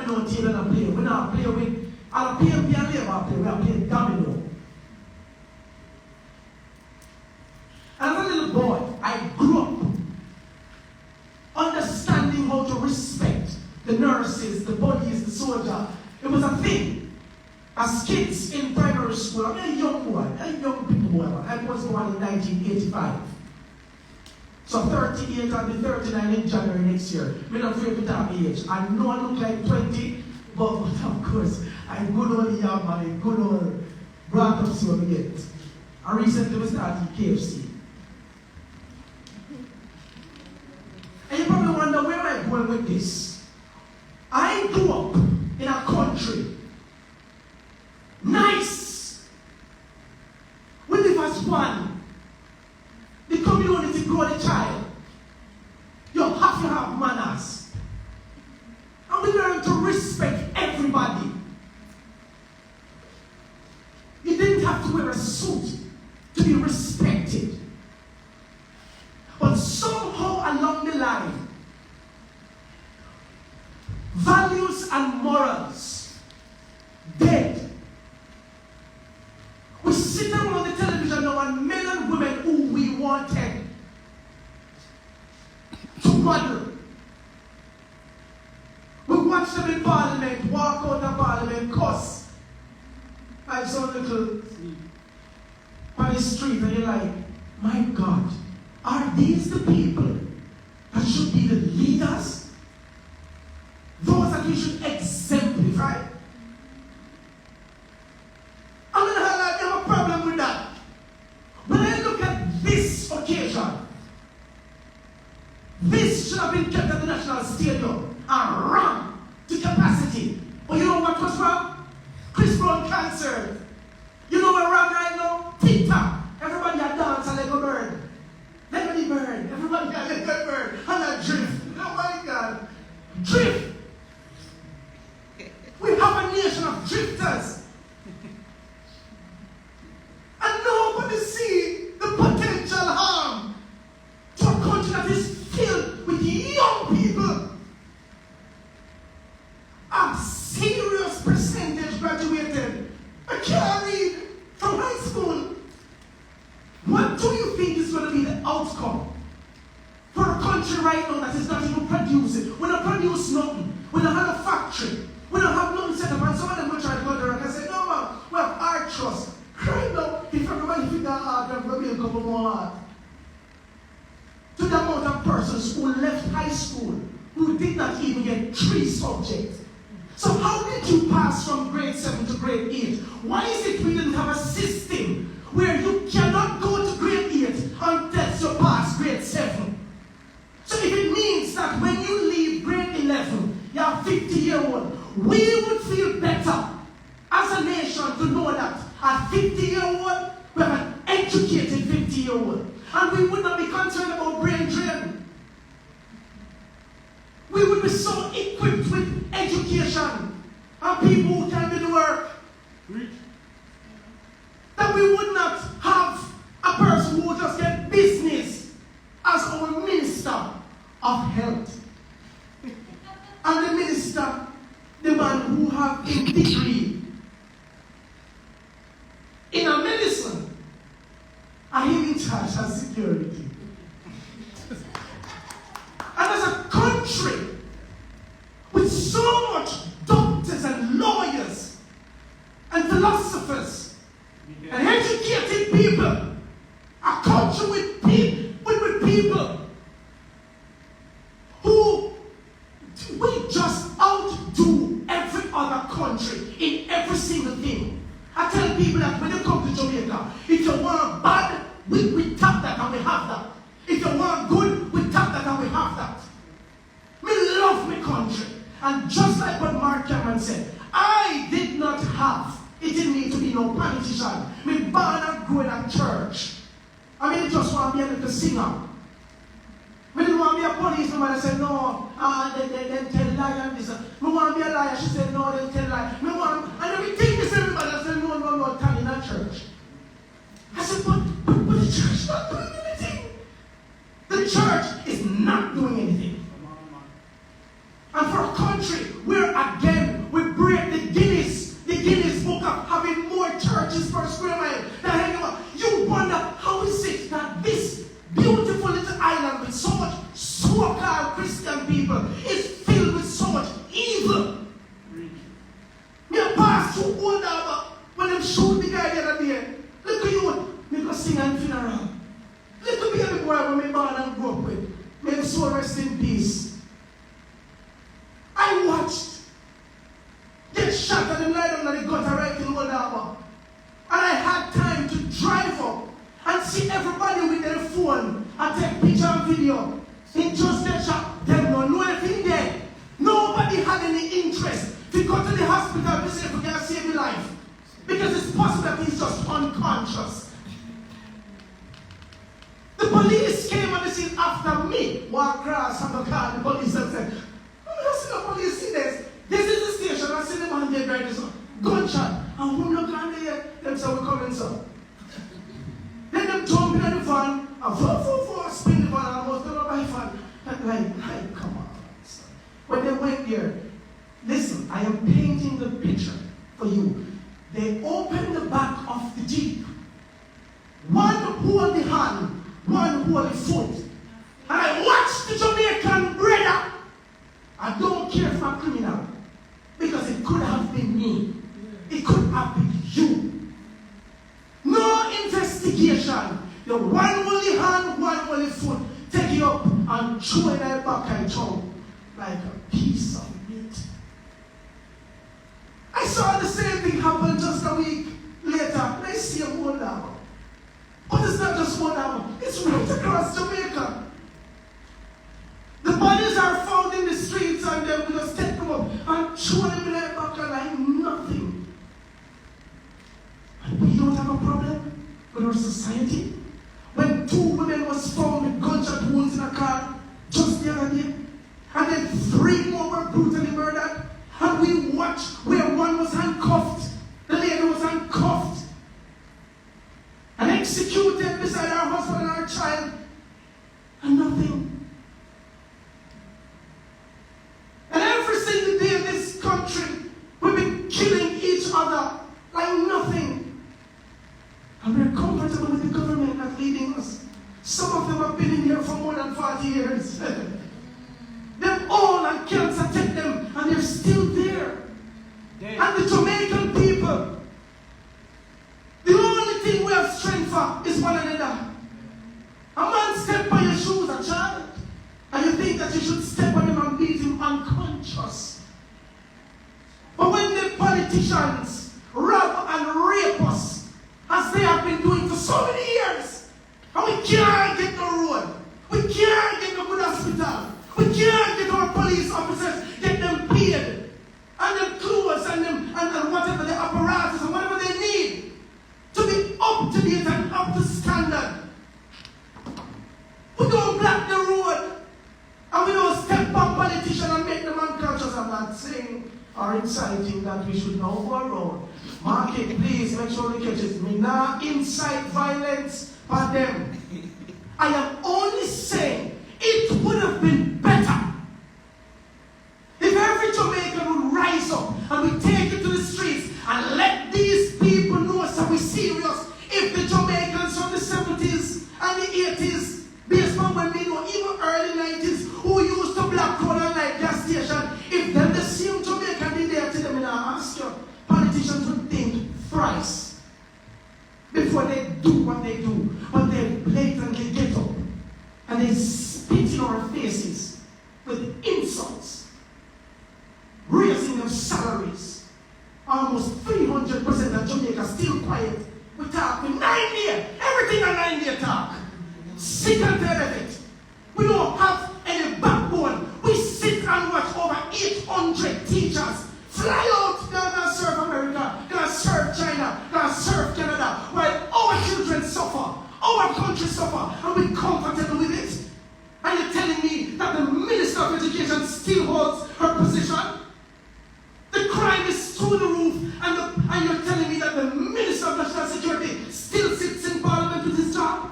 domino table and play. We're not playing with, I don't play and play, we are playing domino. As a little boy, I grew up understanding how to respect the nurses, the police, the soldier. It was a thing. As kids in primary school, I'm a young boy, a young people boy. I was born in 1985. So 38 and be 39 in January next year. I'm not afraid to tell my age. I know I look like 20, but of course, I'm good old young man, good old brought up so I get. I recently was starting KFC. And you probably wonder where I'm going with this. I grew up in a country. Nice. We live as one. The community grow the child. You have to have manners. And we learn to respect everybody. You didn't have to wear a suit to be respected. But somehow along the line, values and morals dead. We sit around the television now and men and women who we wanted to model. We watch them in parliament, walk out of parliament, cuss. I saw a little on the street and you're like, my God, are these the people that should be the leaders? Those that we should exemplify? I'm going to have a problem with that. When I look at this occasion, this should have been kept at the National Stadium and run to capacity. But you know what was wrong? Chris Brown cancer. You know what wrong right now? TikTok. Everybody a dance and let go burn. Let me burn. Everybody a let go burn. And a drift. Oh my God. Drift. We have a nation of drifters. And nobody see the potential harm to a country that is filled with young people. A serious percentage graduated. I can't read from high school. What do you think is going to be the outcome for a country right now that is not even producing? We don't produce nothing. We don't have a factory. We don't have nothing set up. And some of them will try to go there and say, no man, we have our trust. Right now, if everybody figure out that we'll be a couple more hard. To the amount of persons who left high school who did not even get 3 subjects. So how did you pass from grade 7 to grade 8? Why is it we didn't have a system where you cannot go to grade 8 until you pass grade 7? So if it means that when you leave grade 11, you're 50-year-old, we would feel better as a nation to know that at 50-year-old, we have an educated 50-year-old. And we would not be concerned about brain drain. We would be so equipped with education and people who can do the work that we would not have a person who will just get business as our Minister of Health. And the minister, the man who have a degree in a medicine, and him in charge of security. And as a country with so much doctors and lawyers and philosophers and educated people, a country with people who we just outdo every other country in every single thing. I tell people that when they come to Jamaica, if you want bad, we tap that and we have that. If you want good, we tap that and we have that. We love my country. And just like what Mark Cameron said, I did not have it in me to be no politician. Me born and grew in a church. I mean, just want to be a little singer. I didn't want to be a policeman. I said, no, they tell lie and this. I want to be a liar. She said, no, they tell lie. And everything is everybody. I said, no, tell in that church. I said, but the church is not doing anything. The church is not doing anything. And for a country where again to go to the hospital to see if we can save his life. Because it's possible that he's just unconscious. The police came on the scene after me. Walk across on the car, the police and said, "Oh, I see the police see this. This is the station. I see them on there, right? This gunshot. And who not gone there? Them say, we're coming, sir." Then them jump in the van, and spin the van, and I was done by the van. Like, come on. Sir. When they went there, listen, I am painting the picture for you. They opened the back of the Jeep. One hold the hand, one hold the foot. And I watched the Jamaican brother. I don't care if I'm criminal. Because it could have been me. It could have been you. No investigation. The one hold the hand, one hold the foot. Take it up and throw it in the back and throw like a piece of meat. I saw the same thing happen just a week later. Let's see a one down. But it's not just one down. It's right across Jamaica. The bodies are found in the streets and then we just take them up and throw them in their back like nothing. And we don't have a problem with our society. When 2 women was found with gunshot wounds in a car just the other day, and then 3 more were brutally murdered, and we watched where one was handcuffed, the lady was handcuffed, and executed beside our husband and our child, and nothing. And every single day in this country, we've been killing each other like nothing. And we're comfortable with the government not leading us. Some of them have been in here for more than 40 years. Them all and cancer take them, and they're still there. And the Jamaican people, the only thing we have strength for is one another. A man step on your shoes, a child, and you think that you should step on him and beat him unconscious. But when the politicians rob and rape us, as they have been doing for so many years, and we can't get no road, we can't get no good hospital, we can't get our police officers, get them paid, and them clothes, and whatever the apparatus, and whatever they need to be up to date and up to standard. We don't block the road, and we don't step on politicians and make them unconscious. I'm not saying or inciting that we should now go around. Mark it, please, make sure they catch it. Me now incite violence on them. I am only saying it would have been better if every Jamaican would rise up and we take it to the streets and let these people know that we're serious. If the Jamaicans from the 70s and the 80s, based on when we know, even early 90s, who used to black road and like gas station, if them the same Jamaican did there to them, and I ask you, politicians would think thrice before they do what they do. But they blatantly get up and they spit in our faces with insults, raising them salaries. Almost 300% of Jamaica still quiet. We talk with 9 years, everything on 9 year talk. Sick and tired of it. We don't have any backbone. We sit and watch over 800 teachers fly out, they're going to serve America, they're going to serve China, they're going to serve Canada, while our children suffer, our country suffer, and we're comfortable with it. And you're telling me that the Minister of Education still holds her position? The crime is through the roof, and you're telling me that the Minister of National Security still sits in Parliament with his job?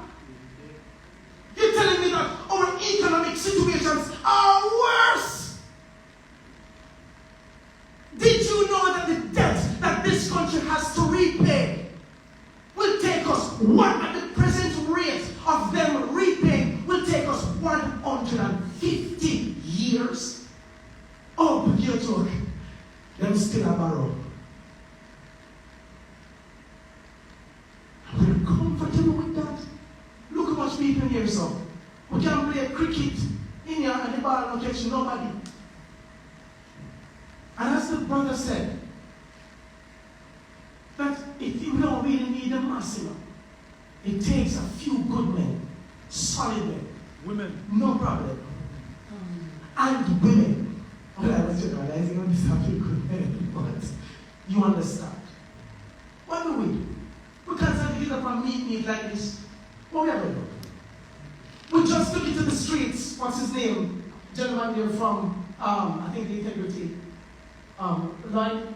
You're telling me that our economic situations are worse? Did you know that the debt that this country has to repay will take us, at the present rate of them repaying, will take us 150 years? Oh, but you're talking. Them still a borrow. We're comfortable with that. Look how much people here, so. We can play cricket in here and the ball don't catch nobody. And as the brother said, that we don't really need a maximum. It takes a few good men, solid men. Women. No problem. And women. Well, I was generalizing on this, a few good men. You understand? What do? We can't get up and meet like this. What we are going to do? We just took it to the streets. What's his name? Gentleman there from, I think the Integrity. Line.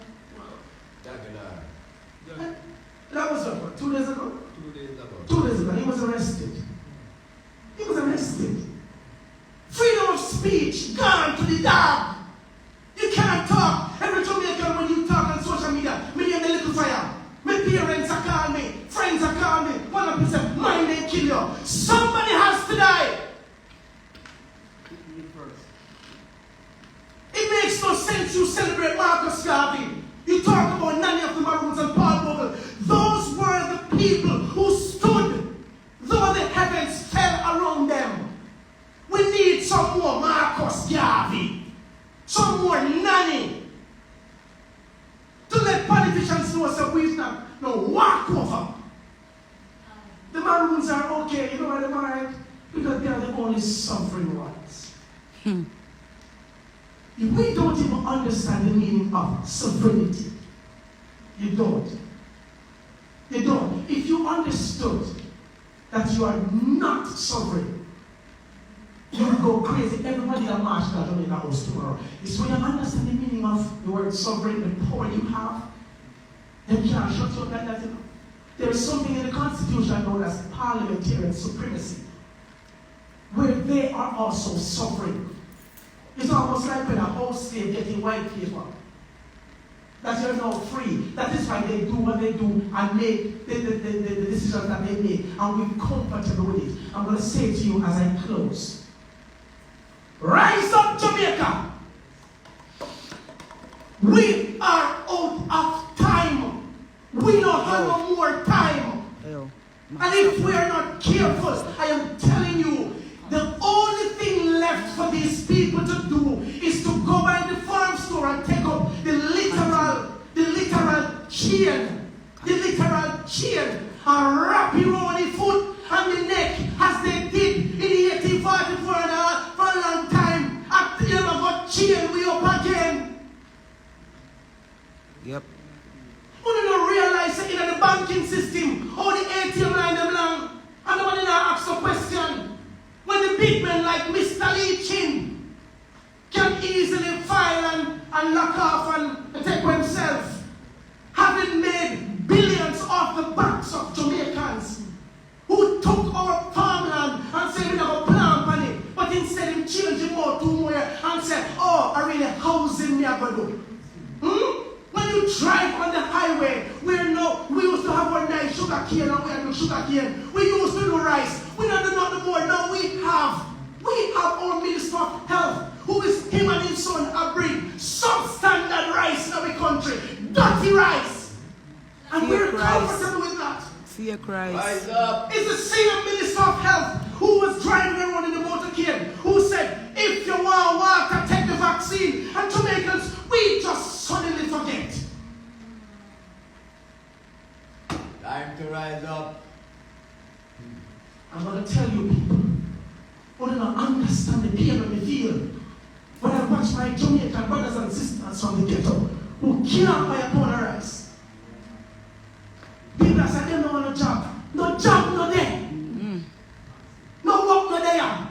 That was what, 2 days ago? 2 days ago. 2 days ago. He was arrested. He was arrested. Freedom of speech gone to the dog. You can't talk. Every Jamaican when you talk on social media, me name a little fire. My parents are calling me, friends are calling me. One of them said, mine they kill you. Somebody has to die. It makes no sense you celebrate Marcus Garvey. You talk about Nanny of the Maroons and Paul Bogle. Those were the people who stood though the heavens fell around them. We need some more Marcus Garvey. Some more Nanny. To let politicians know that we've not no walk over. The Maroons are okay, you know why they're alright? Because they are the only suffering ones. We don't even understand the meaning of sovereignty. You don't. You don't. If you understood that you are not sovereign, you will go crazy. Everybody that march to Jamaica House tomorrow. It's when you understand the meaning of the word sovereign, the power you have, then you can't shut you up like that. You know? There is something in the Constitution known as parliamentary supremacy, where they are also sovereign. It's almost like when a house slave getting white paper. That you're now free. That is why they do what they do and make the decisions that they make. And we're comfortable with it. I'm going to say to you as I close. Rise up, Jamaica! We are out of time. We don't have no more time. And if we are not careful, I am telling you, the only thing left for these people to do is to go by the farm store and take up the literal chain, and wrap it around the foot and the neck as they did in the 1844 for a long time. At the end of a chain, we up again. Yep. We don't realize that in the banking system, how the ATM line them long, and nobody now asks a question. When the big men like Mr. Lee Chin can easily file and lock off and take for himself, having made billions off the backs of Jamaicans who took our farmland and said we have a plant on it, but instead of changing more to more and said, oh, I really housing me about do. When you drive on the highway, we used to have one nice sugar cane and we had no sugar cane. We used to do rice. We don't do nothing more. Now we have our Minister of Health, who is him and his son are bring substandard rice in our country. Dirty rice. And we're comfortable with that. Fear Christ. Rise up. It's the same Minister of Health who was driving around in the motorcade who said, if you want water, take the vaccine. And Jamaicans, we just suddenly forget. Time to rise up. I'm going to tell you people who do not understand the pain of the field. When I watch my Jamaican brothers and sisters from the ghetto who can't buy a pound of rice. People say they don't want no job. No job, no there. No work, no there.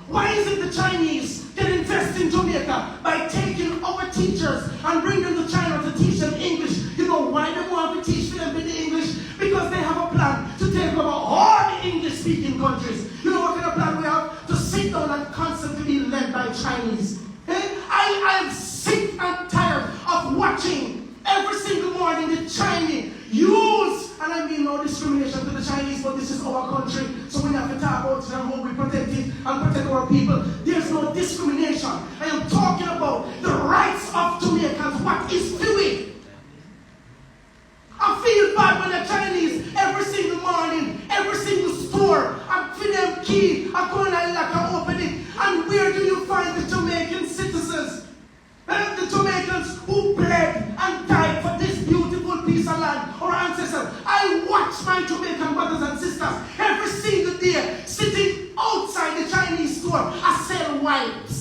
Why is it the Chinese can invest in Jamaica by taking our teachers and bring them to China to teach them English? You know why they want to teach them in the English? Because they have a plan to take over all the English-speaking countries. You know what kind of plan we have? To sit down and constantly be led by Chinese. I am sick and tired of watching every single morning the Chinese use, and I mean no discrimination to the Chinese, but this is our country, so we have to talk about it and how we protect it and protect our people. There's no discrimination. I am talking about the rights of Jamaicans, what is doing. I feel bad when the Chinese, every single morning, every single store, I feel them key, I go and I lock and open it. And where do you find the Jamaican citizens? The Jamaicans who bled and died for this beautiful piece of land, our ancestors. I watch my Jamaican brothers and sisters every single day sitting outside the Chinese store. I sell wipes.